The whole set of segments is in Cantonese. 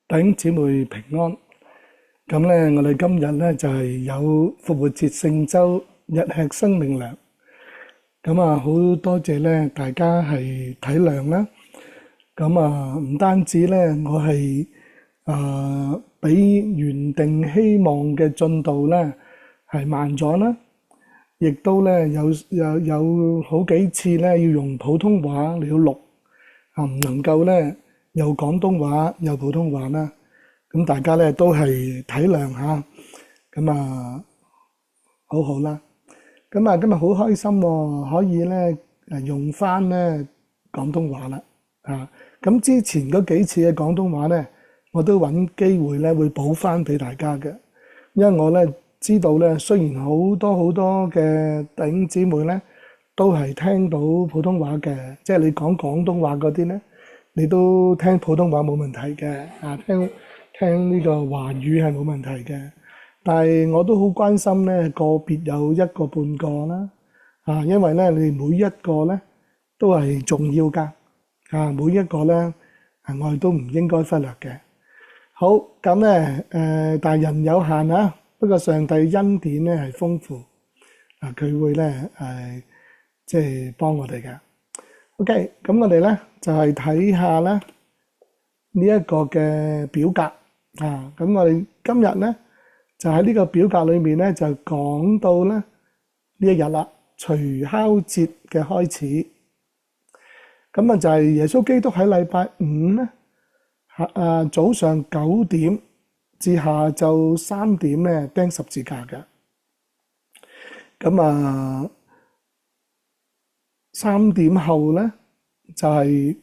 弟兄姊妹平安。咁咧，我哋今日咧就係有復活節聖週日吃生命糧。咁啊，好多謝咧大家係體諒啦。咁啊，唔單止咧，我係比原定希望嘅進度咧係慢咗啦，亦都咧有好幾次咧要用普通話嚟到錄，唔能夠咧又廣東話又普通話啦。咁大家咧都係體諒下，咁啊好好啦。咁啊今日好開心喎，可以咧用翻咧廣東話啦。咁之前嗰幾次嘅廣東話咧，我都揾機會咧會補翻俾大家嘅，因為我咧知道咧，雖然好多嘅弟兄姊妹咧都係聽到普通話嘅，即係你講廣東話嗰啲咧，你都聽普通話冇問題嘅，聽呢個華語係冇問題嘅，但係我都好關心咧，個別有一個半個啦，因為咧你每一個咧都係重要㗎，每一個咧我哋都唔應該忽略嘅。好，咁咧但係人有限啊，不過上帝恩典咧係豐富，佢會咧即係幫我哋嘅。OK，咁我哋咧就係睇下咧呢一個嘅表格。咁我哋今日咧就喺呢個表格裏面咧就講到咧呢一日啦，除酵節嘅開始。咁啊就係耶穌基督喺禮拜五咧早上9點至下晝3點咧釘十字架嘅。咁3點後咧就係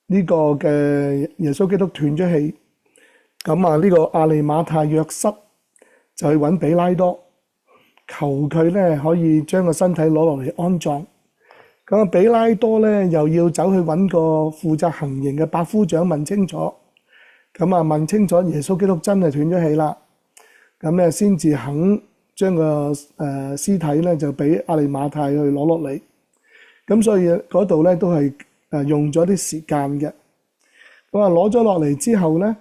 呢個嘅耶穌基督斷咗氣，咁呢個亞利馬太約瑟就去揾比拉多，求佢咧可以將個身體攞落嚟安葬。咁比拉多咧又要走去揾個負責行刑嘅百夫長問清楚，咁問清楚耶穌基督真係斷咗氣啦，咁咧先至肯將個屍體咧就俾亞利馬太去攞落嚟。咁所以嗰度咧都係用咗啲時間嘅。咁攞咗落嚟之後咧，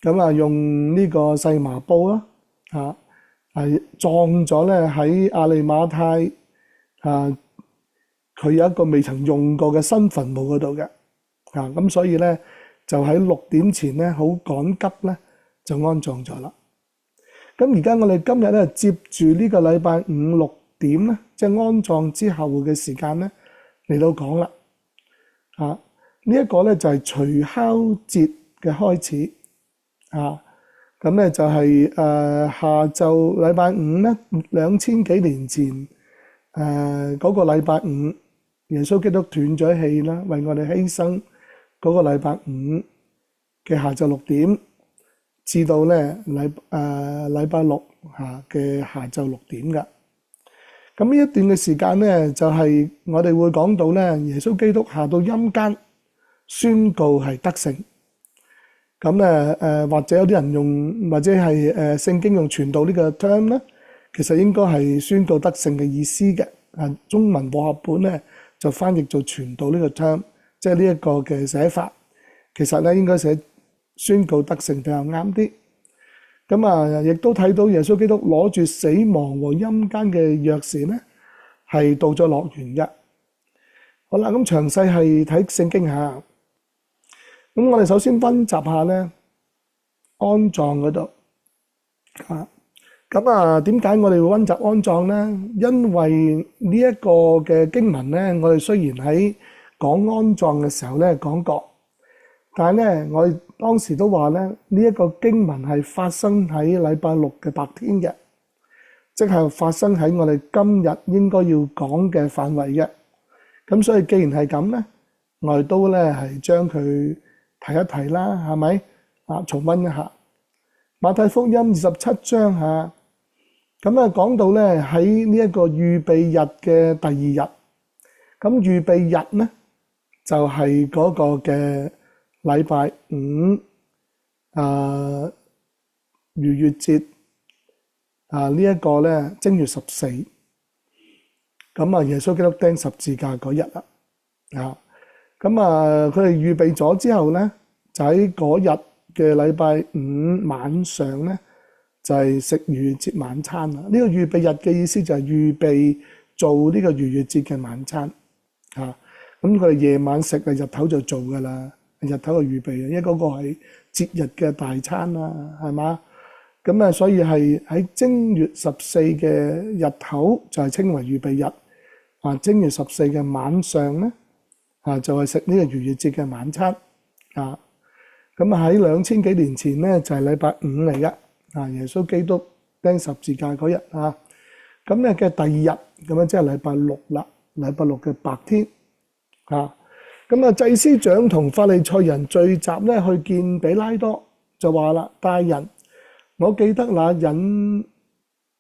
咁用呢個細麻布啦，葬咗咧喺亞利馬太佢有一個未曾用過嘅新墳墓嗰度嘅。咁所以咧就喺6點前咧好趕急咧就安葬咗啦。咁而家我哋今日咧接住呢個禮拜五6點咧，即係安葬之後嘅時間咧嚟到講啦。呢一個咧就係除酵節嘅開始。咁咧就係下晝禮拜五咧2000幾年前嗰個禮拜五，耶穌基督斷咗氣啦，為我哋犧牲嗰個禮拜五嘅下晝6點，至到咧禮拜六嘅下晝6點㗎。咁呢一段嘅時間咧，就係我哋會講到咧，耶穌基督下到陰間宣告係得勝。咁或者有啲人用，或者係聖經用傳道呢個 term 咧，其實應該係宣告得勝嘅意思嘅。中文和合本咧就翻譯做傳道呢個 term， 即係呢一個嘅寫法。其實咧應該寫宣告得勝比較啱啲。咁亦都睇到耶穌基督攞住死亡和陰間嘅鑰匙咧，係到咗樂園嘅。好啦，咁詳細係睇聖經下。咁我哋首先溫習下咧安葬嗰度。點解我哋會溫習安葬咧？因為呢一個嘅經文咧，我哋雖然喺講安葬嘅時候咧講過，但係咧我哋當時都話咧呢一個經文係發生喺禮拜六嘅白天嘅，即係發生喺我哋今日應該要講嘅範圍嘅。咁所以既然係咁咧，我哋都咧係將佢提一提啦，係咪？重溫一下馬太福音27章下。咁講到咧喺呢一個預備日嘅第2日，咁預備日咧就係嗰個嘅禮拜五逾越節呢一個咧正月14，咁耶穌基督釘十字架嗰日啦。咁啊，佢哋預備咗之後咧，就喺嗰日嘅禮拜五晚上咧，就係食逾越節晚餐啦。呢個預備日嘅意思就係預備做呢個逾越節嘅晚餐啊。咁佢哋夜晚食啊，日頭就做噶啦，日頭就預備嘅，因為嗰個係節日嘅大餐啦，係嘛？咁啊，所以係喺正月14嘅日頭就係稱為預備日啊。正月14嘅晚上咧啊，就係食呢個逾越節嘅晚餐啊。咁啊喺2000幾年前咧就係禮拜五嚟嘅啊，耶穌基督釘十字架嗰日啊。咁咧嘅第二日咁樣即係禮拜六啦，禮拜六嘅白天啊。咁啊，祭司長同法利賽人聚集咧去見彼拉多，就話啦：大人，我記得那引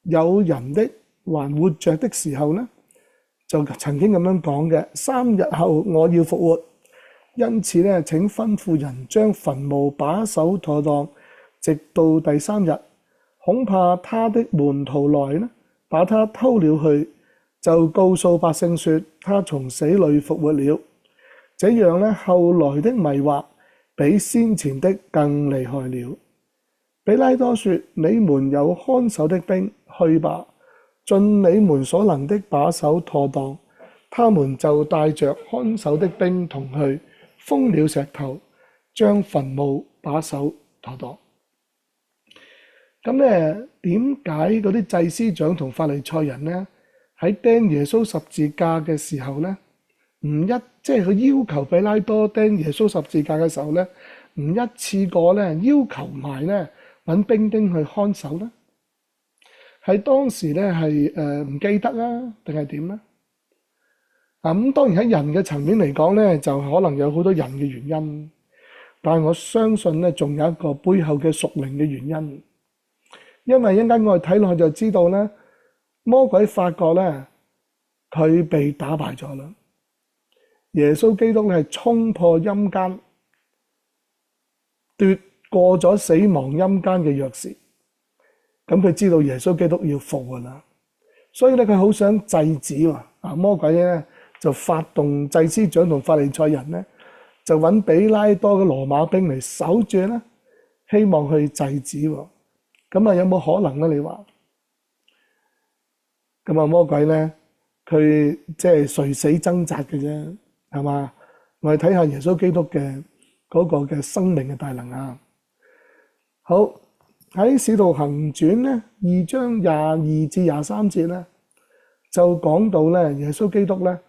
有人的還活着的時候呢，就曾經咁樣講嘅：3日後我要復活。因此咧，請吩咐人將墳墓把守妥當，直到第3日。恐怕他的門徒來呢，把他偷了去，就告訴百姓說他從死裏復活了。這樣咧，後來的迷惑比先前的更厲害了。彼拉多說：你們有看守的兵，去吧，盡你們所能的把守妥當。他們就帶着看守的兵同去，封了石頭，將墳墓把守妥當。咁咧，點解嗰啲祭司長同法利賽人咧喺釘耶穌十字架嘅時候咧，即係佢要求彼拉多釘耶穌十字架嘅時候咧，唔一次過咧要求埋咧揾兵丁去看守咧？喺當時咧係唔記得啊，定係點咧？咁當然喺人嘅層面嚟講咧，就可能有好多人嘅原因，但係我相信咧，仲有一個背後嘅屬靈嘅原因，因為一陣間我哋睇落去就知道咧，魔鬼發覺咧佢被打敗咗啦，耶穌基督係衝破陰間，奪過咗死亡陰間嘅鑰匙，咁佢知道耶穌基督要復活啦，所以咧佢好想制止喎，魔鬼咧就發動祭司長同法利賽人咧，就揾彼拉多嘅羅馬兵嚟守住咧，希望去制止喎。咁啊有冇可能咧？你話？咁啊魔鬼咧，佢即係垂死掙扎嘅啫，係嘛？我哋睇下耶穌基督嘅嗰個嘅生命嘅大能啊！好，喺《使徒行傳》咧2章22至23節咧，就講到咧耶穌基督咧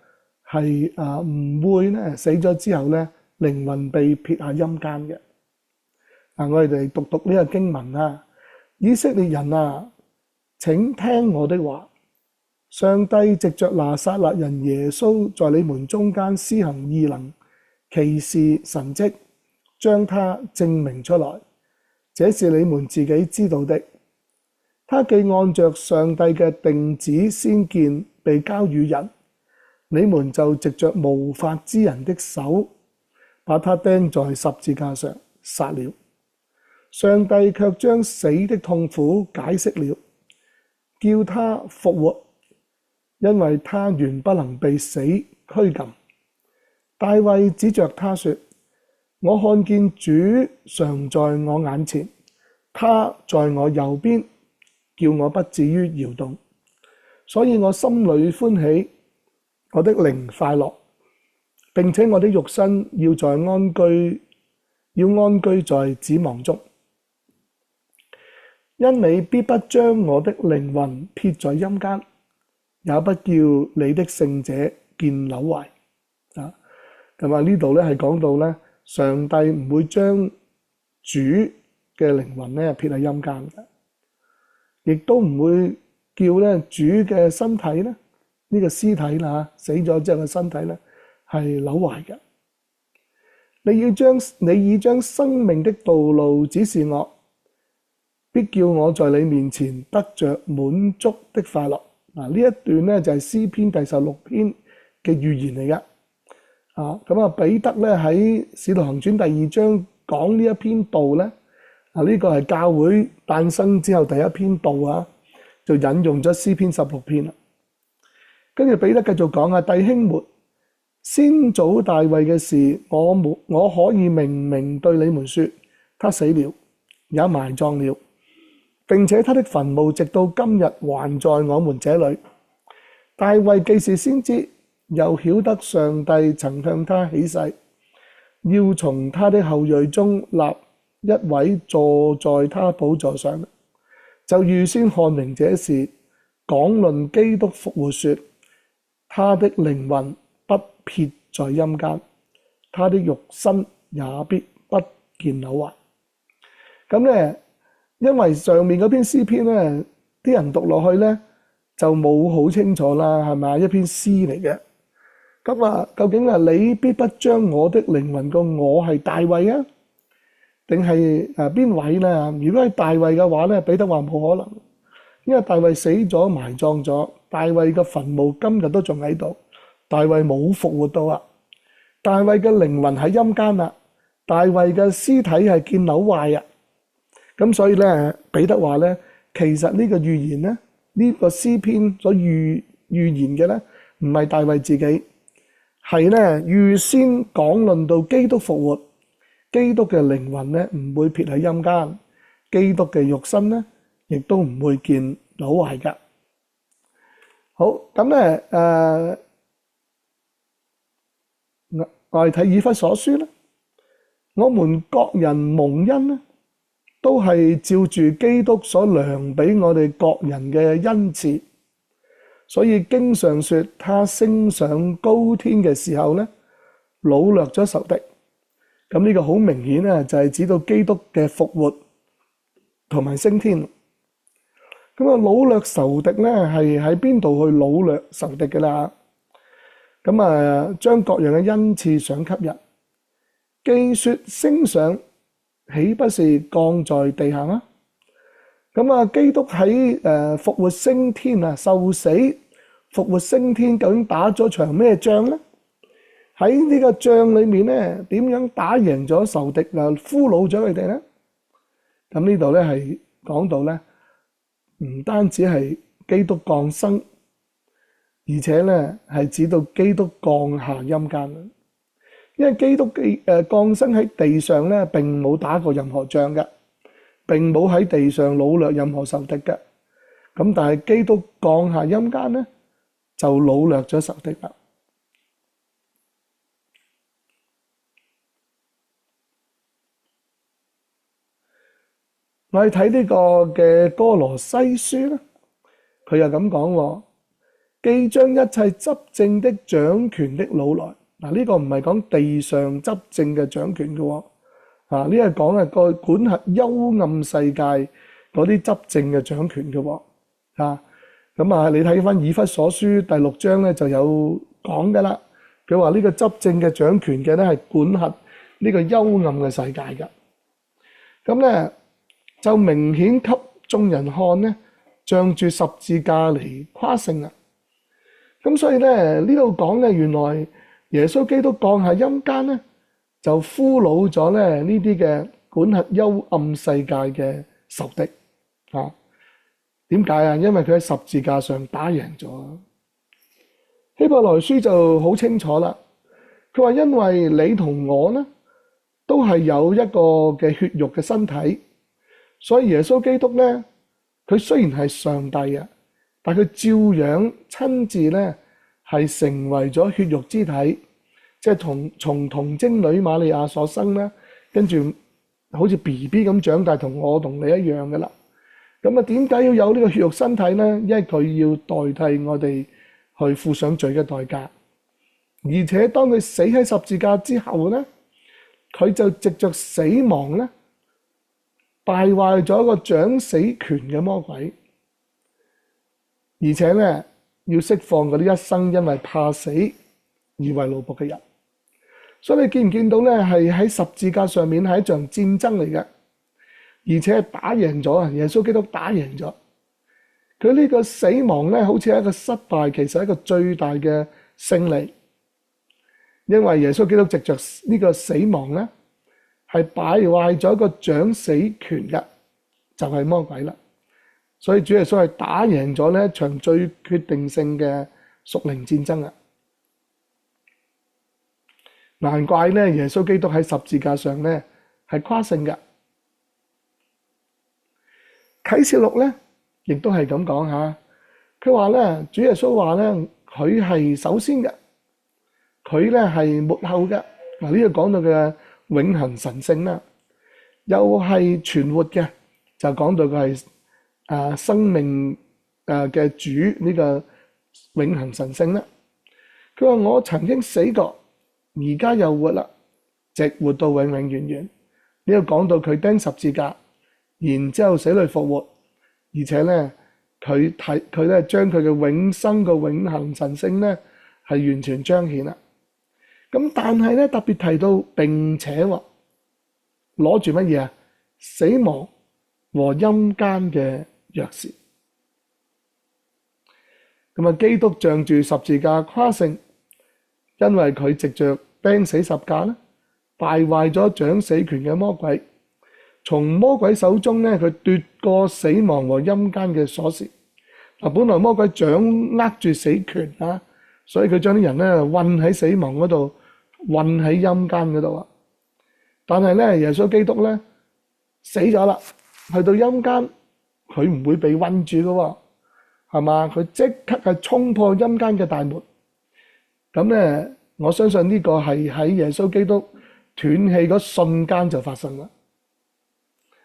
係唔會咧死咗之後咧靈魂被撇下陰間嘅。我哋讀呢個經文啊，以色列人啊，請聽我的話，上帝藉着拿撒勒人耶穌在你們中間施行異能、奇事、神蹟，將他證明出來。這是你們自己知道的。他既按着上帝嘅定旨先見被交與人，你們就藉着無法之人的手，把他釘在十字架上殺了。上帝卻將死的痛苦解釋了，叫他復活，因為他原不能被死拘禁。大衛指着他說：我看見主常在我眼前，他在我右邊，叫我不至於搖動。所以我心裏歡喜，我的靈快樂，並且我的肉身要安居在指望中。因你必不將我的靈魂撇在陰間，也不叫你的聖者見朽壞。咁啊，呢度咧係講到咧，上帝唔會將主嘅靈魂咧撇喺陰間嘅，亦都唔會叫咧主嘅身體咧呢個屍體啦死咗之後嘅身體咧係朽壞嘅。你已將生命的道路指示我，必叫我在你面前得着滿足的快樂。呢一段咧就係詩篇第16篇嘅預言嚟嘅。咁啊，彼得咧喺《使徒行傳》第2章講呢一篇道咧，呢個係教會誕生之後第一篇道啊，就引用咗詩篇16篇啦。跟住彼得繼續講啊，弟兄們，先祖大衛嘅事，我可以明明對你們說，他死了，也埋葬了，並且他的墳墓直到今日還在我們這裡。大衛既是先知，又曉得上帝曾向他起誓，要從他的後裔中立一位坐在他寶座上，就預先看明這事，講論基督復活說，他的靈魂不撇在陰間，他的肉身也必不見朽壞。咁咧，因為上面嗰篇詩篇咧，啲人讀落去咧就冇好清楚啦，係咪？一篇詩嚟嘅。咁啊，究竟啊，你必不將我的靈魂個我係大衛啊，定係邊位咧？如果係大衛嘅話咧，彼得話冇可能，因為大衛死咗埋葬咗，大衛嘅墳墓今日都仲喺度，大衛冇復活到啊，大衛嘅靈魂喺陰間啦，大衛嘅屍體係見朽壞啊。咁所以咧，彼得話咧，其實呢個預言咧，呢個詩篇所預言嘅咧，唔係大衛自己，係咧預先講論到基督復活，基督嘅靈魂咧唔會撇喺陰間，基督嘅肉身咧亦都唔會見朽壞噶。好，咁咧我哋睇以弗所書咧，我們各人蒙恩咧，都係照住基督所量俾我哋各人嘅恩賜，所以經常說他升上高天嘅時候咧，擄掠咗仇敵。咁呢個好明顯咧，就係指到基督嘅復活同埋升天。咁啊，擄掠仇敵咧係喺邊度去擄掠仇敵嘅啦？咁啊，將各樣嘅恩賜賞給人，既說升上，豈不是降在地下嗎？咁啊，基督喺復活升天啊，受死復活升天，究竟打咗場咩仗呢？喺呢個仗裏面咧，點樣打贏咗仇敵啊，俘虜咗佢哋呢？咁呢度咧係講到咧，唔單止係基督降生，而且咧係指到基督降下陰間。因為基督降生喺地上咧，並冇打過任何仗嘅，並冇喺地上擄掠任何仇敵嘅。咁但係基督降下陰間咧，就擄掠咗仇敵啦。我哋睇呢個嘅哥羅西書咧，佢又咁講喎，既將一切執政的掌權的擄來。嗱，呢個唔係講地上執政嘅掌權嘅喎，呢係講個管轄幽暗世界嗰啲執政嘅掌權嘅喎，咁啊，你睇翻以弗所書第6章咧就有講嘅啦。佢話呢個執政嘅掌權嘅咧係管轄呢個幽暗嘅世界嘅，咁咧就明顯給眾人看咧，仗住十字架嚟誇勝啊！咁所以咧呢度講咧，原來耶穌基督降下陰間咧，就俘虜咗咧呢啲嘅管轄幽暗世界嘅仇敵啊！點解啊？因為佢喺十字架上打贏咗。希伯來書就好清楚啦，佢話因為你同我咧都係有一個嘅血肉嘅身體，所以耶穌基督咧，佢雖然係上帝啊，但佢照樣親自咧係成為咗血肉之體，即係從童貞女瑪利亞所生咧，跟住好似 BB 咁長大，同我同你一樣嘅啦。咁啊，點解要有呢個血肉身體咧？因為佢要代替我哋去付上罪嘅代價，而且當佢死喺十字架之後咧，佢就藉着死亡咧敗壞咗一個掌死權嘅魔鬼，而且咧要釋放嗰啲一生因為怕死而為奴僕嘅人。所以你見唔見到咧？係喺十字架上面係一場戰爭嚟嘅，而且打贏咗啊！耶穌基督打贏咗佢呢個死亡咧，好似係一個失敗，其實係一個最大嘅勝利，因為耶穌基督藉着呢個死亡咧，係敗壞咗一個掌死權嘅，就係魔鬼啦。所以主耶穌係打贏咗呢一場最決定性嘅屬靈戰爭啊！難怪咧耶穌基督喺十字架上咧係誇勝嘅。啟示錄咧亦都係咁講嚇，佢話咧主耶穌話咧佢係首先嘅，佢咧係末後嘅。嗱，呢個講到嘅永恆神聖啦，又係存活嘅，就講到佢係生命嘅主呢個永恆神聖啦。佢話我曾經死過，而家又活啦，直活到永永遠遠。呢個講到佢釘十字架，然之後死裏復活，而且咧佢咧將佢嘅永生嘅永恆神聖咧係完全彰顯啦。咁但係咧特別提到並且攞住乜嘢啊？死亡和陰間嘅鑰匙。咁啊，基督仗住十字架誇勝，因為佢藉着釘死十架咧，敗壞咗掌死權嘅魔鬼，從魔鬼手中咧佢奪過死亡和陰間嘅鎖匙。嗱，本來魔鬼掌握住死權啊，所以佢將啲人咧困喺死亡嗰度，困喺陰間嗰度啊。但係咧，耶穌基督咧死咗啦，去到陰間，佢唔會被困住噶，係嘛？佢即刻係衝破陰間嘅大門。咁咧，我相信呢個係喺耶穌基督斷氣嗰瞬間就發生啦，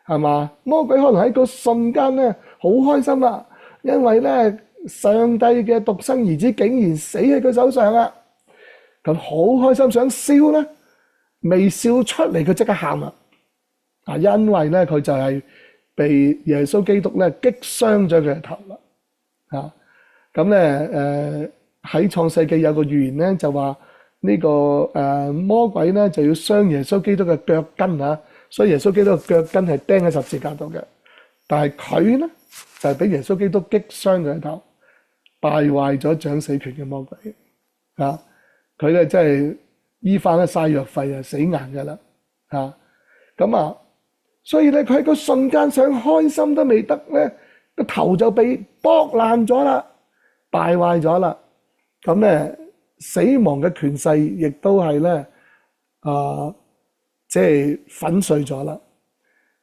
係嘛？魔鬼可能喺個瞬間咧好開心啦，因為咧上帝嘅獨生兒子竟然死喺佢手上啦，咁好開心想笑咧，未笑出嚟佢即刻喊啦，因為咧佢就係被耶穌基督咧擊傷咗佢嘅頭啦，咁咧喺創世記有個預言咧就話呢個魔鬼咧就要傷耶穌基督嘅腳跟啊，所以耶穌基督嘅腳跟係釘喺十字架度嘅，但係佢咧就係俾耶穌基督擊傷佢嘅頭，敗壞咗掌死權嘅魔鬼啊！佢咧真係醫翻一嘥藥費啊，死硬㗎啦咁啊！所以咧佢喺個瞬間想開心都未得咧，個頭就被剝爛咗啦，敗壞咗啦。咁咧死亡嘅權勢亦都係咧即係粉碎咗啦。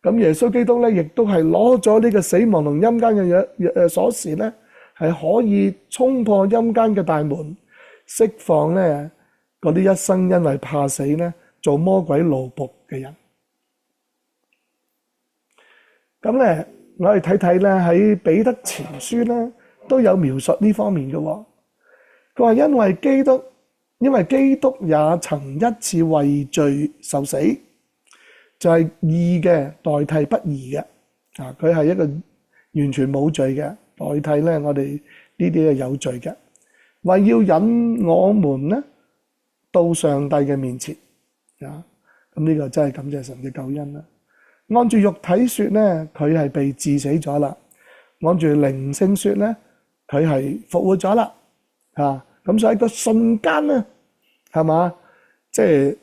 咁耶穌基督咧亦都係攞咗呢個死亡同陰間嘅鎖匙咧，係可以衝破陰間嘅大門，釋放咧嗰啲一生因為怕死咧做魔鬼奴僕嘅人。咁咧我哋睇睇咧喺彼得前書咧都有描述呢方面嘅喎。佢話因為基督也曾一次為罪受死，就係義嘅代替不義嘅佢係一個完全冇罪嘅代替咧我哋呢啲係有罪嘅，為要引我們咧到上帝嘅面前咁呢個真係感謝神嘅救恩啦。按住肉體說咧，佢係被治死咗啦；按住靈性說咧，佢係復活咗啦。咁所以個瞬間咧，係嘛？即係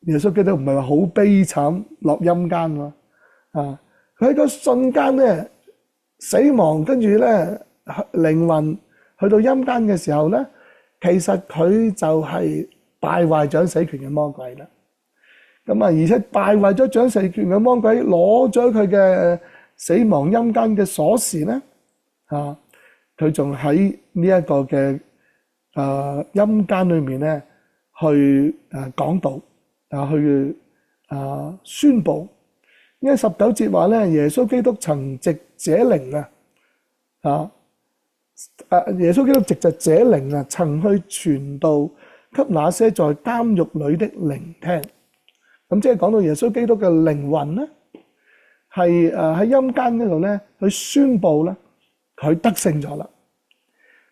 耶穌基督唔係話好悲慘落陰間喎。佢喺個瞬間咧死亡，跟住咧靈魂去到陰間嘅時候咧，其實佢就係敗壞掌死權嘅魔鬼啦。咁而且敗壞咗掌死權嘅魔鬼，攞咗佢嘅死亡陰間嘅鎖匙咧，佢仲喺呢一個嘅陰間裏面咧，去講道去宣佈。因為19節話咧，耶穌基督曾藉這靈耶穌基督藉着這靈曾去傳道給那些在監獄裏的靈聽。咁即係講到耶穌基督嘅靈魂咧，係喺陰間嗰度咧，去宣佈咧，佢得勝咗啦。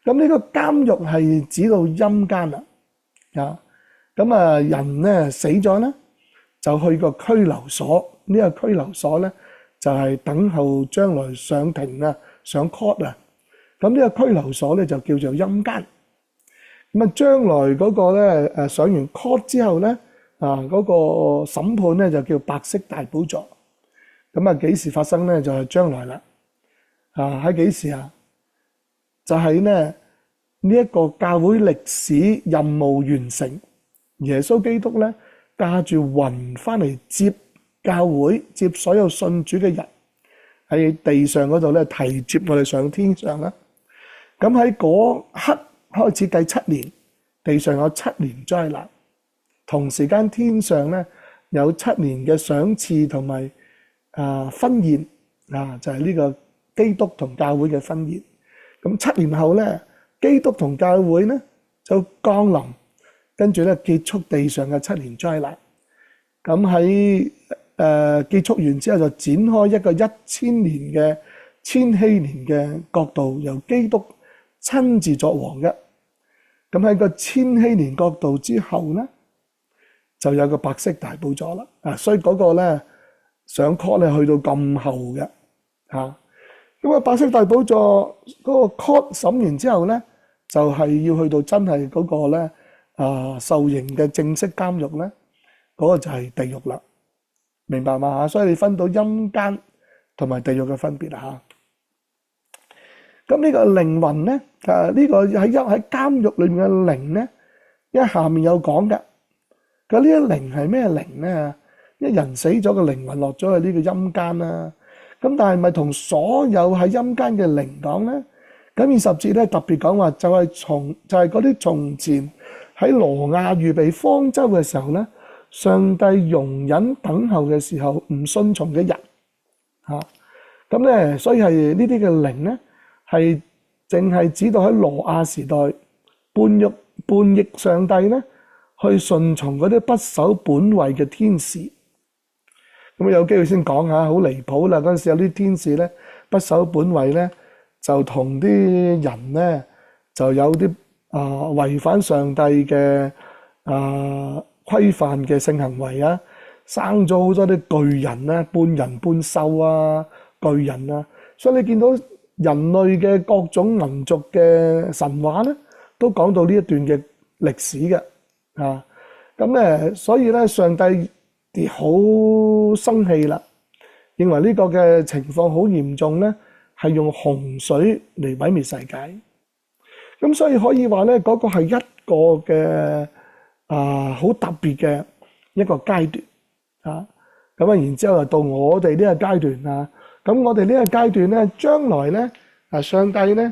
咁呢個監獄係指到陰間啦。咁人咧死咗咧，就去個拘留所。呢個拘留所咧，就係等候將來上庭上 court 啊。咁呢個拘留所咧就叫做陰間。咁將來嗰個咧上完 court 之後咧，嗰個審判咧就叫白色大寶座。咁幾時發生咧？就係將來啦。喺幾時啊？就係咧呢一個教會歷史任務完成，耶穌基督咧駕住雲翻嚟接教會，接所有信主嘅人喺地上嗰度咧提接我哋上天上啦。咁喺嗰刻開始計7年，地上有7年災難，同時間天上咧有7年嘅賞賜同埋婚宴就係呢個基督同教會嘅婚宴。咁7年後咧，基督同教會咧就降臨，跟住咧結束地上嘅7年災難。咁喺結束完之後，就展開一個1000年嘅千禧年嘅國度，由基督親自作王嘅。咁喺個千禧年國度之後咧，就有個白色大寶座啦。所以嗰個咧上 court 咧去到咁後嘅咁白色大寶座嗰個 court 審完之後咧，就係要去到真係嗰個咧受刑嘅正式監獄咧，嗰個就係地獄啦。明白嘛？所以你分到陰間同埋地獄嘅分別啦。咁呢個靈魂咧，呢個喺監獄裏面嘅靈咧，因為下面有講嘅。咁呢一靈係咩靈咧？一人死咗嘅靈魂落咗去呢個陰間啦。咁但係咪同所有喺陰間嘅靈講咧？咁20節咧特別講話，就係嗰啲從前喺羅亞預備方舟嘅時候咧，上帝容忍等候嘅時候唔順從嘅人咁咧，所以係呢啲嘅靈咧，係淨係指到喺羅亞時代叛逆上帝咧，去順從嗰啲不守本位嘅天使。咁有機會先講下，好離譜啦！嗰陣時有啲天使咧不守本位咧，就同啲人咧就有啲違反上帝嘅規範嘅性行為啊，生咗好多啲巨人啊，半人半獸啊，巨人啊，所以你見到人類嘅各種民族嘅神話咧，都講到呢一段嘅歷史嘅咁咧，所以咧上帝好生氣啦，認為呢個嘅情況好嚴重咧，係用洪水嚟毀滅世界。咁所以可以話咧，嗰個係一個嘅好特別嘅一個階段咁然之後就到我哋呢個階段咁我哋呢個階段咧，將來咧上帝咧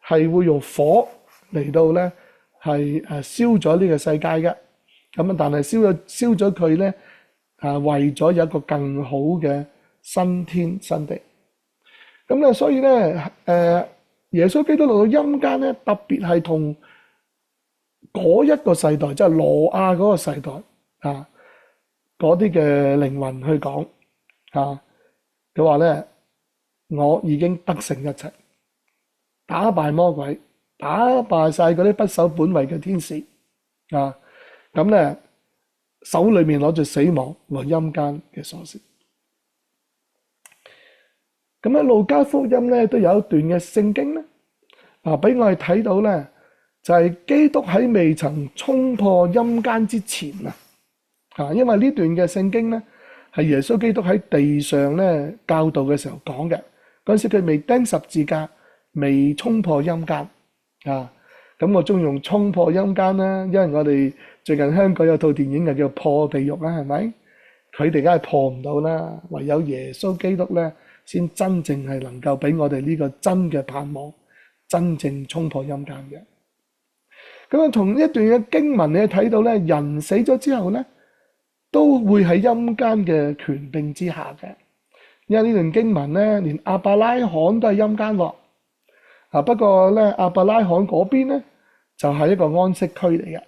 係會用火嚟到咧係燒咗呢個世界嘅。咁但係燒咗佢咧為咗有一個更好嘅新天新地。咁咧所以咧耶穌基督落到陰間咧，特別係同嗰一個世代，即係羅亞嗰個世代嗰啲嘅靈魂去講佢話咧，我已經得勝一切，打敗魔鬼，打敗晒嗰啲不守本位嘅天使咁咧手裏面攞住死亡和陰間嘅鎖匙。咁喺路加福音咧都有一段嘅聖經咧俾我哋睇到咧，就係基督喺未曾衝破陰間之前因為呢段嘅聖經咧係耶穌基督喺地上咧教導嘅時候講嘅。嗰陣時佢未釘十字架，未衝破陰間咁我中意用衝破陰間啦，因為我哋最近香港有套電影就叫破地獄啦，係咪？佢哋梗係破唔到啦，唯有耶穌基督咧先真正係能夠俾我哋呢個真嘅盼望，真正衝破陰間嘅。咁同一段嘅經文你睇到咧，人死咗之後咧都會喺陰間嘅權柄之下嘅。因為呢段經文咧，連亞伯拉罕都係陰間喎。不過咧亞伯拉罕嗰邊咧就係一個安息區嚟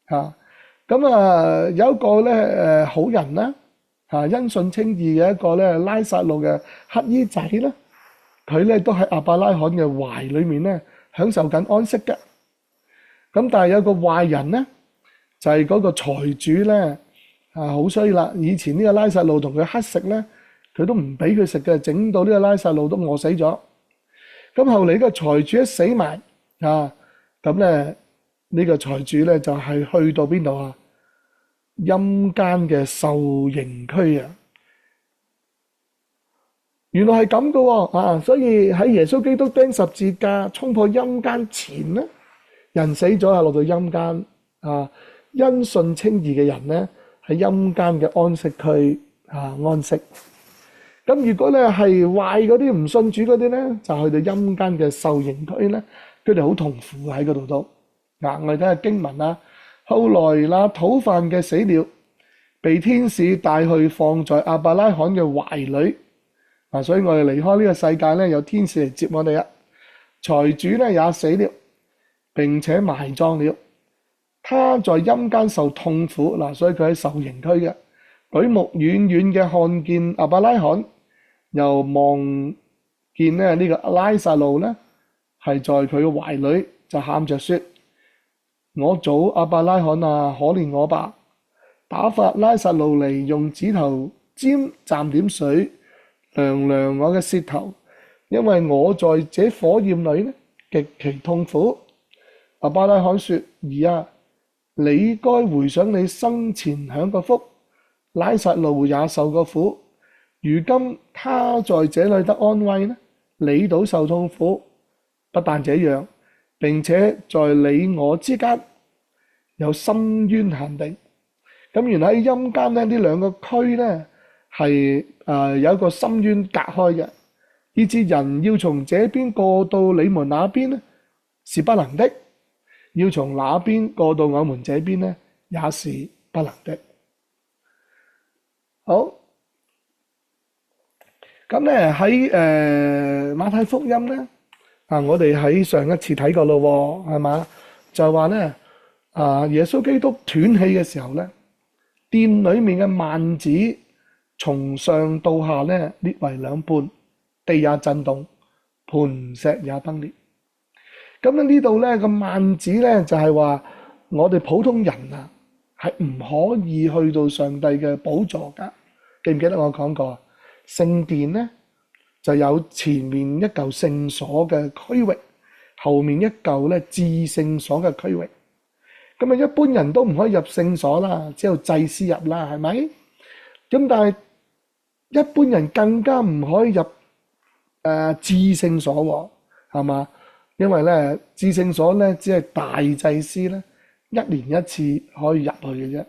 嘅咁有一個咧好人啦因信稱義嘅一個咧拉撒路嘅乞衣仔啦，佢咧都喺亞伯拉罕嘅懷裏面咧享受緊安息嘅。咁但係有個壞人咧，就係嗰個財主咧好衰啦。以前呢個拉撒路同佢乞食咧，佢都唔俾佢食嘅，整到呢個拉撒路都餓死咗。咁後嚟呢個財主一死埋咁咧呢個財主咧就係去到邊度陰間嘅受刑區原來係咁嘅喎所以喺耶穌基督釘十字架衝破陰間前咧，人死咗落到陰間因信稱義嘅人咧喺陰間嘅安息區安息。咁如果咧係壞嗰啲唔信主嗰啲咧，就去到陰間嘅受刑區咧，佢哋好痛苦喺嗰度都。我哋睇下經文啦。後來那討飯嘅死了，被天使帶去放在亞伯拉罕嘅懷裏。所以我哋離開呢個世界咧，有天使嚟接我哋啊。財主咧也死了，並且埋葬了。他在陰間受痛苦。所以佢喺受刑區嘅。舉目遠遠嘅看見亞伯拉罕，又望見咧呢個拉撒路咧係在佢嘅懷裏，就喊着說：我祖亞伯拉罕啊，可憐我吧！打發拉撒路嚟，用指頭尖蘸點水，涼涼我嘅舌頭，因為我在這火焰裏呢極其痛苦。亞伯拉罕說：兒啊，你該回想你生前享過福，拉撒路也受過苦，如今他在這裏得安慰呢，你倒受痛苦。不但這樣，並且在你我之間有深淵限定。咁原來喺陰間咧，呢兩個區咧係有一個深淵隔開嘅，以致人要從這邊過到你們那邊咧是不能的，要從那邊過到我們這邊咧也是不能的。好，咁咧喺馬太福音咧我哋喺上一次睇過咯，係嘛？就話咧耶穌基督斷氣嘅時候咧，殿裏面嘅幔子從上到下咧裂為兩半，地也震動，磐石也崩裂。咁咧呢度咧個幔子咧就係話我哋普通人啊係唔可以去到上帝嘅寶座噶。記唔記得我講過聖殿咧就有前面一嚿聖所嘅區域，後面一嚿咧至聖所嘅區域。咁一般人都唔可以入聖所啦，只有祭司入啦，係咪？咁但係一般人更加唔可以入至聖所喎，係嘛？因為咧至聖所咧只係大祭司咧一年一次可以入去嘅啫，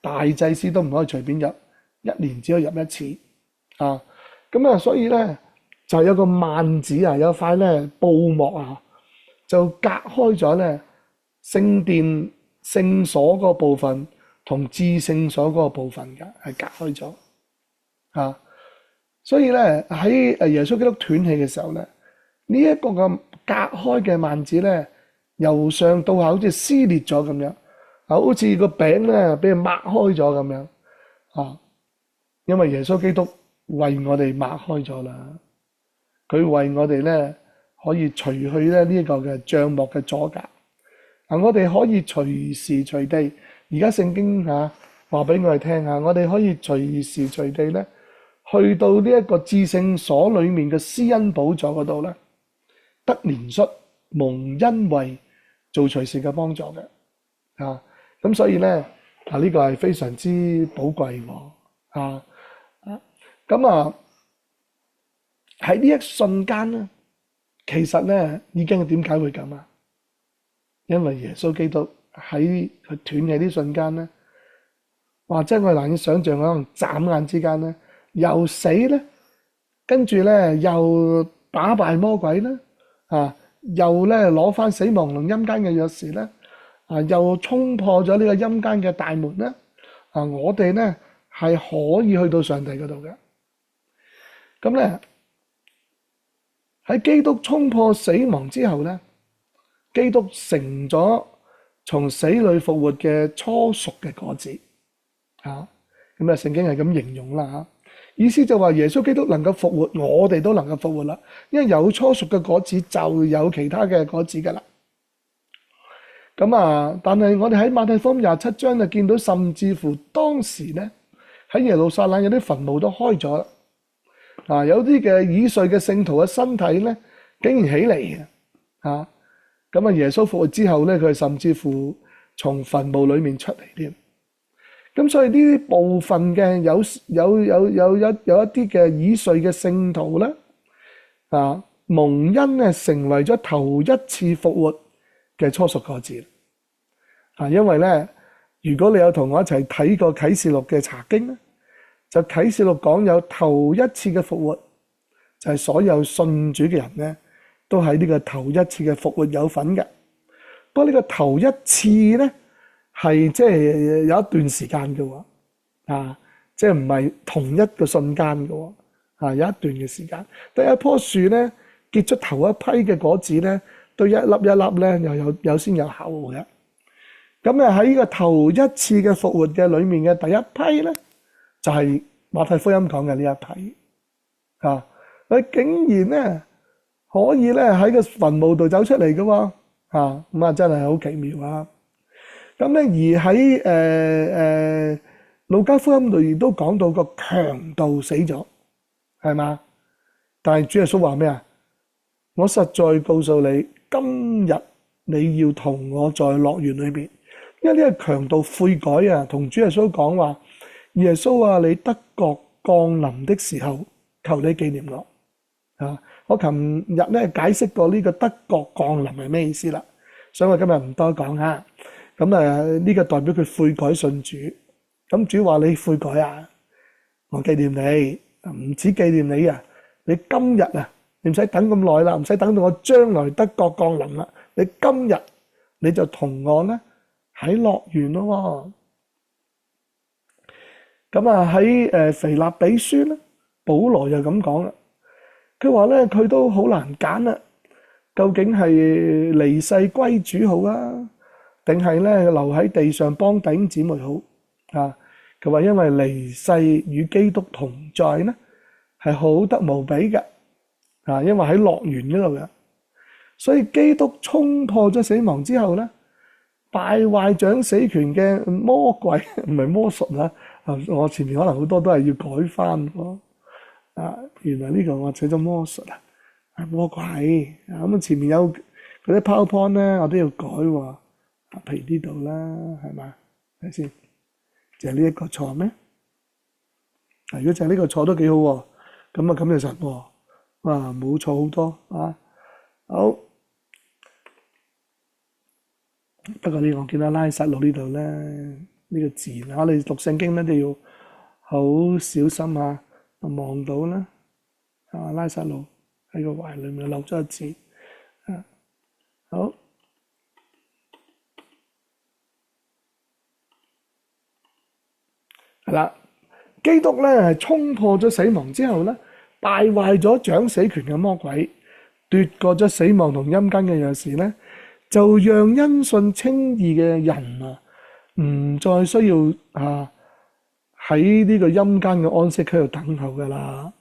大祭司都唔可以隨便入，一年只可以入一次啊。咁所以咧就有個幔子啊，有塊咧布幕啊，就隔開咗咧聖殿聖所嗰個部分同至聖所嗰個部分㗎，係隔開咗啊。所以咧喺耶穌基督斷氣嘅時候咧，呢一個咁隔開嘅幔子咧，由上到下好似撕裂咗咁樣，好似個餅咧俾佢擘開咗咁樣啊。因為耶穌基督為我哋擘開咗啦，佢為我哋咧可以除去咧呢一個嘅帳幕嘅阻隔。我哋可以隨時隨地，而家聖經話俾我哋聽下，我哋可以隨時隨地咧去到呢一個至聖所裏面嘅施恩寶座嗰度咧，得憐恤蒙恩惠做隨時嘅幫助嘅咁所以咧呢個係非常之寶貴喎咁喺呢一瞬間咧，其實咧已經點解會咁啊？因為耶穌基督喺佢斷氣呢瞬間咧，哇！真係我難以想象，可能眨眼之間咧，又死咧，跟住咧又打敗魔鬼咧，又咧攞翻死亡同陰間嘅鑰匙咧，又衝破咗呢個陰間嘅大門咧，我哋咧係可以去到上帝嗰度嘅。咁咧喺基督衝破死亡之後咧，基督成咗從死裏復活嘅初熟嘅果子聖經係咁形容啦意思就話耶穌基督能夠復活，我哋都能夠復活啦，因為有初熟嘅果子就有其他嘅果子噶啦。但係我哋喺馬太福音27章就見到，甚至乎當時咧喺耶路撒冷有啲墳墓都開咗啦，有啲嘅已睡嘅聖徒嘅身體咧竟然起嚟嘅耶穌復活之後咧，佢甚至乎從墳墓裏面出嚟添。咁所以呢啲部分嘅有一啲嘅已睡嘅聖徒咧，蒙恩咧成為咗頭一次復活嘅初熟果子。因為咧如果你有同我一齊睇過啟示錄嘅查經咧，就啟示錄講有頭一次嘅復活，就係所有信主嘅人咧，都喺呢個頭一次嘅復活有份嘅。不過呢個頭一次咧，係即係有一段時間嘅喎，即係唔係同一個瞬間嘅喎，有一段嘅時間。第一棵樹咧結出頭一批嘅果子咧，都一粒一粒咧又有先有後嘅。咁啊喺呢個頭一次嘅復活嘅裏面嘅第一批咧，就係馬太福音講嘅呢一批。佢竟然咧可以咧喺個墳墓度走出嚟嘅喎，咁真係好奇妙啊！咁咧而喺路加福音度亦都講到個強盜死咗，係嘛？但係主耶穌話咩啊？我實在告訴你，今日你要同我在樂園裏邊，因為呢個強盜悔改啊，同主耶穌講話：耶穌啊，你得國降臨的時候，求你紀念我。我琴日咧解釋過呢個得國降臨係咩意思啦，所以我今日唔多講嚇。咁呢個代表佢悔改信主。咁主話你悔改啊，我紀念你，唔止紀念你啊，你今日啊，你唔使等咁耐啦，唔使等到我將來得國降臨啦，你今日你就同我咧喺樂園咯。咁喺腓立比書咧，保羅又咁講啦，佢話咧佢都好難揀啦，究竟係離世歸主好啊，定係咧留喺地上幫弟兄姊妹好？佢話因為離世與基督同在咧，係好得無比嘅，因為喺樂園嗰度嘅，所以基督衝破咗死亡之後咧，敗壞掌死權嘅魔鬼唔係魔術啦，我前面可能好多都係要改翻咯，原來呢個我寫咗魔術啊，係魔鬼，咁前面有嗰啲 PowerPoint 咧，我都要改喎，譬如呢度啦，係嘛，睇先。就係呢一個錯咩？如果就係呢個錯都幾好喎，咁就實喎，哇冇錯好多啊！好，不過呢，我見到拉撒路呢度咧，呢個字我哋讀聖經咧都要好小心啊！望到啦，拉撒路喺個懷裏面漏咗個字，好。係啦，基督咧係衝破咗死亡之後咧，敗壞咗掌死權嘅魔鬼，奪過咗死亡同陰間嘅鑰匙咧，就讓因信稱義嘅人啊，唔再需要喺呢個陰間嘅安息區度等候噶啦，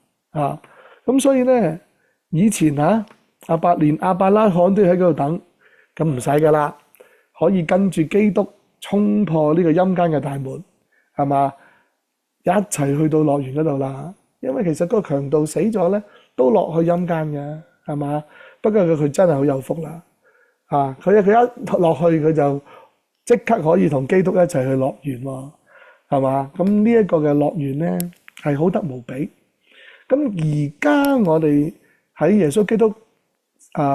咁所以咧，以前連亞伯拉罕都要喺嗰度等，咁唔使噶啦，可以跟住基督衝破呢個陰間嘅大門，係嘛？一齊去到樂園嗰度啦，因為其實嗰個強盜死咗咧，都落去陰間嘅，係嘛？不過佢真係好有福啦，佢一落去佢就即刻可以同基督一齊去樂園喎，係嘛？咁呢一個嘅樂園咧係好得無比。咁而家我哋喺耶穌基督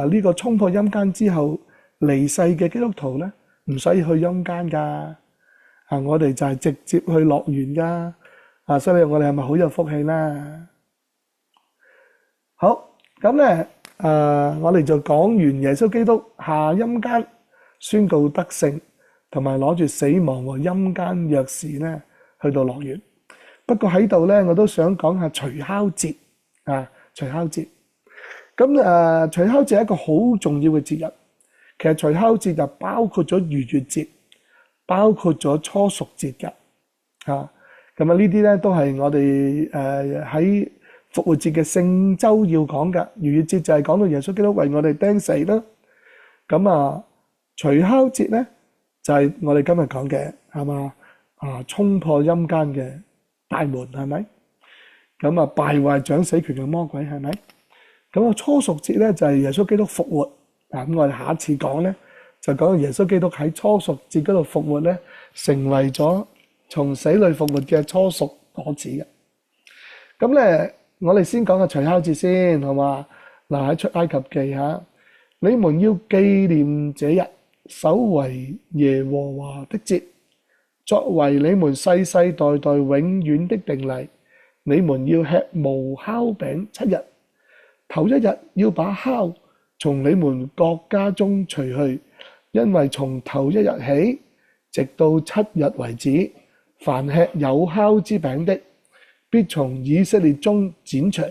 呢個衝破陰間之後離世嘅基督徒咧，唔使去陰間㗎，我哋就係直接去樂園㗎。所以我哋係咪好有福氣啦？好，咁咧，我哋就講完耶穌基督下陰間宣告得勝，同埋攞住死亡和陰間鑰匙咧，去到樂園。不過喺度咧，我都想講下除酵節除酵節。咁除酵節係一個好重要嘅節日。其實除酵節就包括咗逾越節，包括咗初熟節嘅咁呢啲咧都係我哋喺復活節嘅聖週要講嘅。逾越節就係講到耶穌基督為我哋釘死啦。咁除酵節咧就係我哋今日講嘅，係嘛？衝破陰間嘅大門，係咪？咁敗壞掌死權嘅魔鬼，係咪？咁初熟節咧就係耶穌基督復活。咁我哋下一次講咧就講到耶穌基督喺初熟節嗰度復活咧，成為咗從死裏復活嘅初熟果子嘅。咁咧，我哋先講個除酵節先，好嘛？喺出埃及記下，你們要紀念這日，守為耶和華的節，作為你們世世代代永遠的定例。你們要吃無酵餅7日，頭一日要把酵從你們各家中除去，因為從頭一日起，直到7日為止，凡吃有酵之餅的，必從以色列中剪除。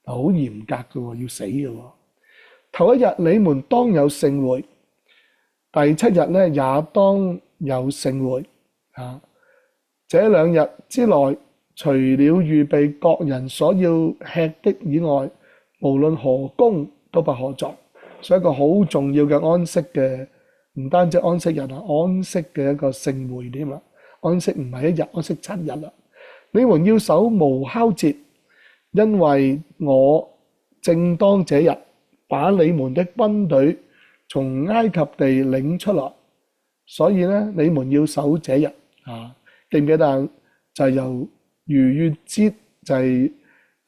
好嚴格嘅喎，要死嘅喎。頭一日你們當有盛會，第7日呢也當有盛會。這2日之內，除了預備各人所要吃的以外，無論何工都不可作。所以一個好重要嘅安息嘅，唔單止安息日啊，安息嘅一個盛會添啦。安息唔係1日，安息7日啦。你們要守無酵節，因為我正當這日把你們的軍隊從埃及地領出來，所以呢，你們要守這日。記唔記得就係由逾越節，就係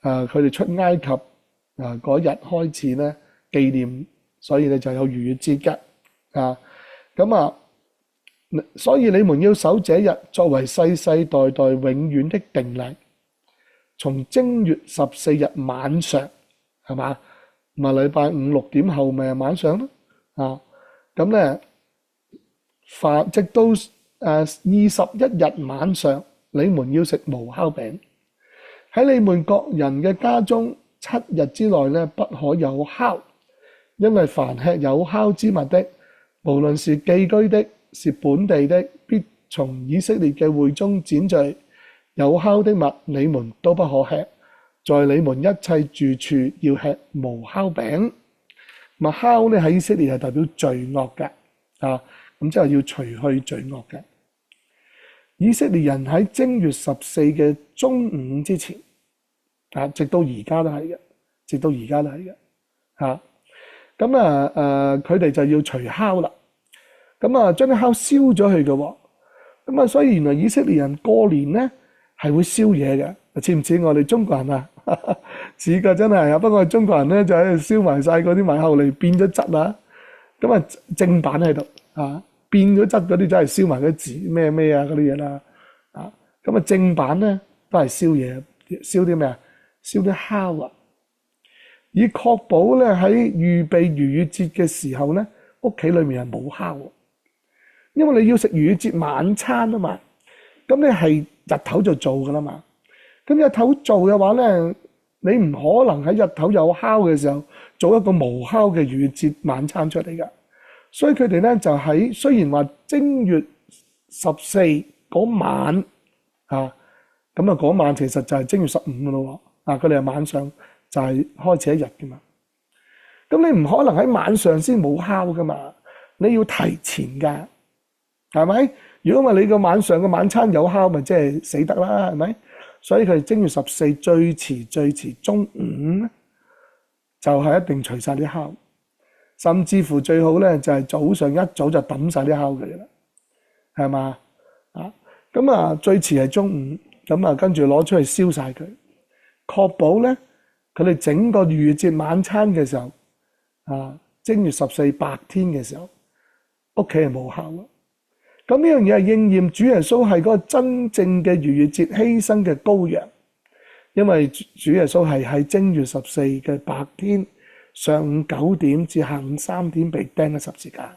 佢哋出埃及嗰日開始咧紀念，所以咧就有逾越節嘅。所以你們要守這日，作為世世代代永遠的定例。從正月14日晚上，係嘛？咪禮拜5、6點後咪係晚上咯。咁咧直到21日晚上，你們要食無酵餅。喺你們各人嘅家中7日之內呢，不可有酵，因為凡吃有酵之物的，無論是寄居的，是本地的，必從以色列嘅會中剪除。有酵的物，你們都不可吃。在你們一切住處要吃無酵餅。酵呢喺以色列係代表罪惡嘅，咁即係要除去罪惡嘅。以色列人喺正月14嘅中午之前，直到而家都係嘅，佢哋就要除酵啦。將啲酵燒咗去嘅。所以原來以色列人過年咧係會燒嘢嘅，似唔似我哋中國人啊？似㗎真係啊！不過中國人咧就喺度燒埋晒嗰啲米，後嚟變咗質啦。正版喺度變咗質嗰啲真係燒埋嗰啲字咩嗰啲嘢啦。正版咧都係燒嘢，燒啲咩啊？燒啲酵啊，以確保咧喺預備逾越節嘅時候咧，屋企裏面係冇酵。因為你要食逾越節晚餐啊嘛，咁你係日頭就做噶啦嘛。咁日頭做嘅話咧，你唔可能喺日頭有酵嘅時候做一個無酵嘅逾越節晚餐出嚟噶。所以佢哋咧就喺雖然話正月14嗰晚嗰晚其實就係正月15噶咯。佢哋係晚上就係開始一日噶嘛。咁你唔可能喺晚上先冇酵噶嘛，你要提前噶。係咪？如果唔係你個晚上嘅晚餐有酵，咪即係死得啦，係咪？所以佢哋正月14最遲中午就係一定除晒啲酵，甚至乎最好咧就係早上一早就抌晒啲酵嘅啦，係嘛？最遲係中午，跟住攞出去燒晒佢，確保咧佢哋整個逾越節晚餐嘅時候，正月14白天嘅時候，屋企係冇酵。咁呢樣嘢係應驗主耶穌係嗰個真正嘅逾越節犧牲嘅羔羊，因為主耶穌係喺正月14嘅白天上午9點至下午3點被釘喺十字架。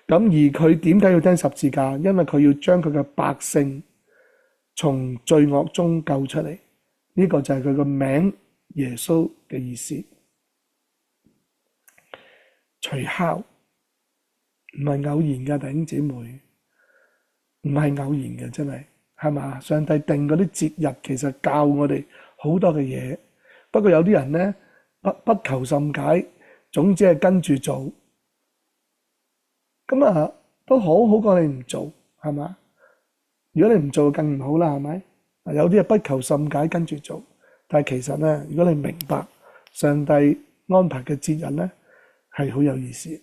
咁而佢點解要釘十字架？因為佢要將佢嘅百姓從罪惡中救出嚟，呢個就係佢個名耶穌嘅意思。除酵。唔係偶然嘅，弟兄姊妹，唔係偶然嘅，真係嘛？上帝定嗰啲節日，其實教我哋好多嘅嘢。不過有啲人咧不求甚解，總之係跟住做。咁都好過你唔做，係嘛？如果你唔做更唔好啦，係咪？有啲係不求甚解跟住做，但係其實咧，如果你明白上帝安排嘅節日咧，係好有意思。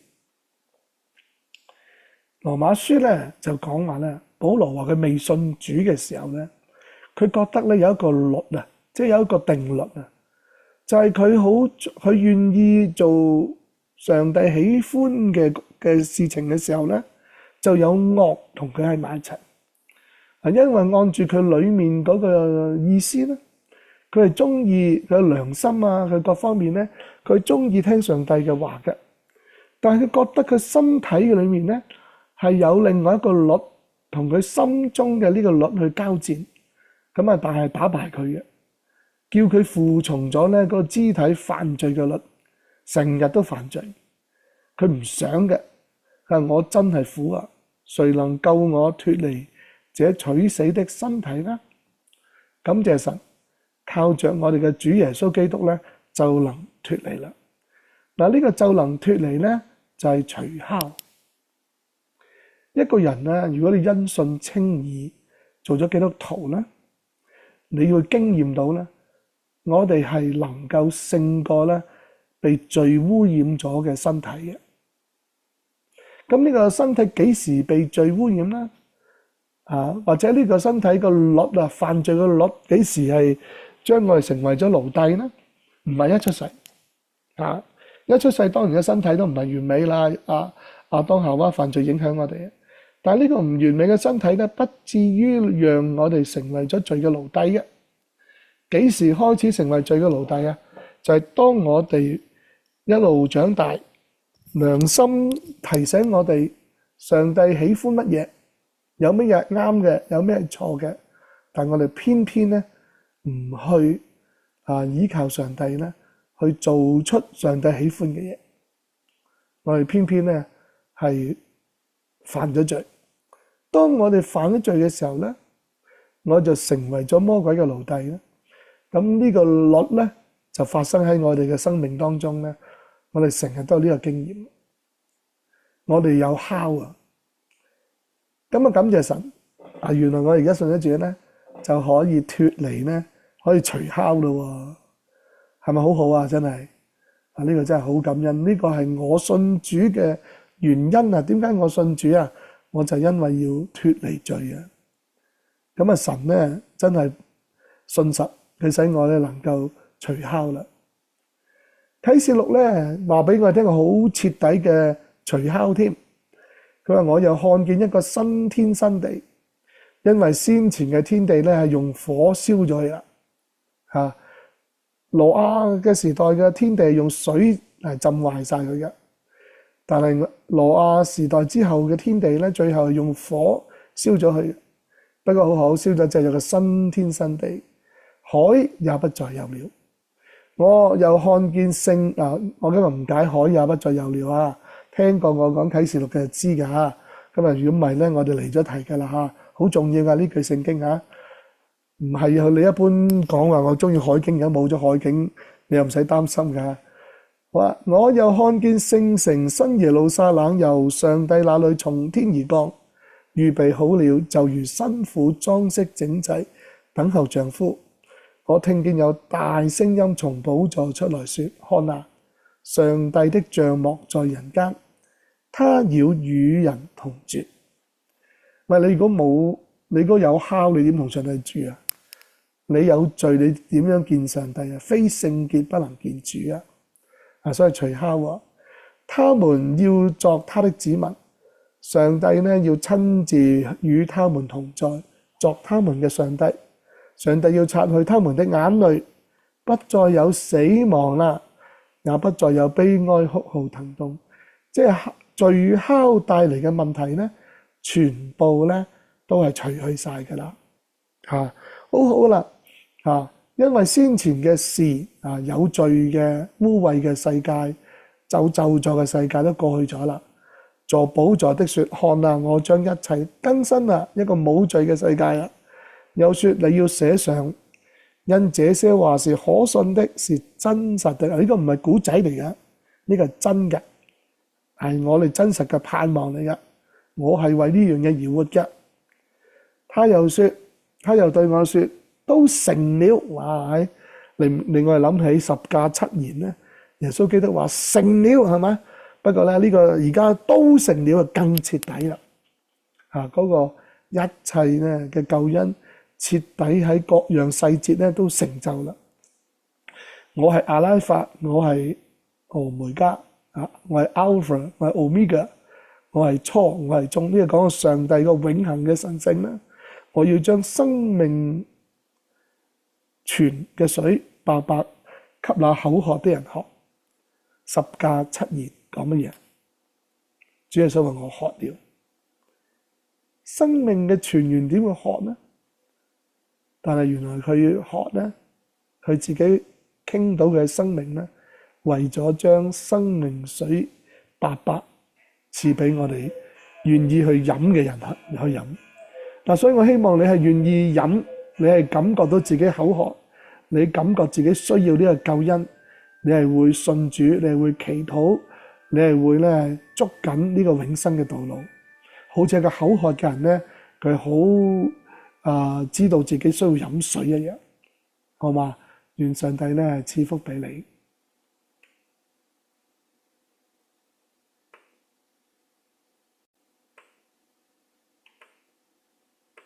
羅馬書咧就講話咧，保羅話佢未信主嘅時候咧，佢覺得咧有一個律啊，即係有一個定律啊，就係佢願意做上帝喜歡嘅事情嘅時候咧，就有惡同佢喺埋一齊。因為按住佢裏面嗰個意思咧，佢係中意佢嘅良心啊，佢各方面咧，佢中意聽上帝嘅話嘅。但係佢覺得佢身體嘅裏面咧係有另外一個律同佢心中嘅呢個律去交戰，咁啊，但係打敗佢嘅，叫佢服從咗咧嗰個肢體犯罪嘅律，成日都犯罪。佢唔想嘅，佢話我真係苦啊，誰能救我脫離這取死的身體呢？感謝神，靠着我哋嘅主耶穌基督咧就能脫離啦。嗱，呢個就能脫離咧就係除酵。一個人咧，如果你因信稱義，做咗基督徒咧，你要經驗到咧，我哋係能夠勝過咧被罪污染咗嘅身體嘅。咁呢個身體幾時被罪污染咧？或者呢個身體個律啊，犯罪嘅律幾時係將我哋成為咗奴隸咧？唔係一出世。一出世當然嘅身體都唔係完美啦。亞當夏娃犯罪影響我哋，但係呢個唔完美嘅身體咧，不至於讓我哋成為咗罪嘅奴隸嘅。幾時開始成為罪嘅奴隸啊？就係當我哋一路長大，良心提醒我哋上帝喜歡乜嘢，有乜嘢啱嘅，有咩錯嘅，但我哋偏偏咧唔去依靠上帝咧，去做出上帝喜歡嘅嘢。我哋偏偏咧係犯咗罪。當我哋犯咗罪嘅時候咧，我就成為咗魔鬼嘅奴隸咧。咁呢個律咧就發生喺我哋嘅生命當中咧。我哋成日都有呢個經驗，我哋有酵啊。咁啊，感謝神原來我而家信咗主咧，就可以脫離咧，可以除酵咯。係咪好好啊？真係呢個真係好感恩。呢個係我信主嘅原因啊。點解我信主啊？我就因為要脫離罪啊。咁啊，神咧真係信實，佢使我咧能夠除酵啦。啟示錄咧話俾我哋聽個好徹底嘅除酵添。佢話我又看見一個新天新地，因為先前嘅天地咧係用火燒咗佢啦。挪亞嘅時代嘅天地係用水嚟浸壞晒佢嘅，但係挪亞時代之後嘅天地咧，最後係用火燒咗佢。不過好好，燒咗就有個新天新地，海也不再有了。我又看見我今日唔解海也不再有了啊！聽過我講啟示錄嘅就知㗎嚇。今日如果唔係咧，我哋離咗題㗎啦嚇，好重要㗎呢句聖經嚇。唔係你一般講話我中意海景，而家冇咗海景，你又唔使擔心㗎。我又看見聖城新耶路撒冷由上帝那裏從天而降，預備好了，就如新婦裝飾整齊，等候丈夫。我聽見有大聲音從寶座出來說：看啊，上帝的帳幕在人間，他要與人同住。喂，你如果有酵，你點同上帝住啊？你有罪，你點樣見上帝啊？非聖潔不能見主啊！所以除酵啊，他們要作他的子民，上帝呢要親自與他們同在，作他們嘅上帝。上帝要擦去他們的眼淚，不再有死亡啦，也不再有悲哀哭號疼痛。即係罪酵帶嚟嘅問題呢，全部呢都係除去晒噶啦。好好啦。因為先前嘅事有罪嘅污穢嘅世界，咒詛嘅世界都過去咗啦。坐寶座的說：看啊，我將一切更新啦，一個冇罪嘅世界啦。又說你要寫上，因這些話是可信的，是真實的。呢個唔係古仔嚟嘅，呢個係真嘅，係我哋真實嘅盼望嚟嘅。我係為呢樣嘢而活嘅。他又對我說：都成了。哇！令我哋諗起十架七言咧，耶穌基督話成了，係咪？不過咧呢個而家都成了更徹底啦。嗰個一切咧嘅救恩徹底喺各樣細節咧都成就啦。我係阿拉法，我係歐梅加，我係 Alpha，我係 Omega，我係初，我係終，呢個講到上帝個永恆嘅神性啦。我要將生命泉嘅水白白給那口渴的人喝。十架七言講乜嘢？主耶穌話我渴了。生命嘅泉源點會渴呢？但係原來佢渴呢，佢自己傾到佢嘅生命呢，為咗將生命水白白賜俾我哋願意去飲嘅人去飲。嗱，所以我希望你係願意飲，你係感覺到自己口渴，你感覺自己需要呢個救恩，你係會信主，你係會祈禱，你係會咧捉緊呢個永生嘅道路。好似個口渴嘅人咧，佢好知道自己需要飲水一樣，好嘛？願上帝咧賜福俾你。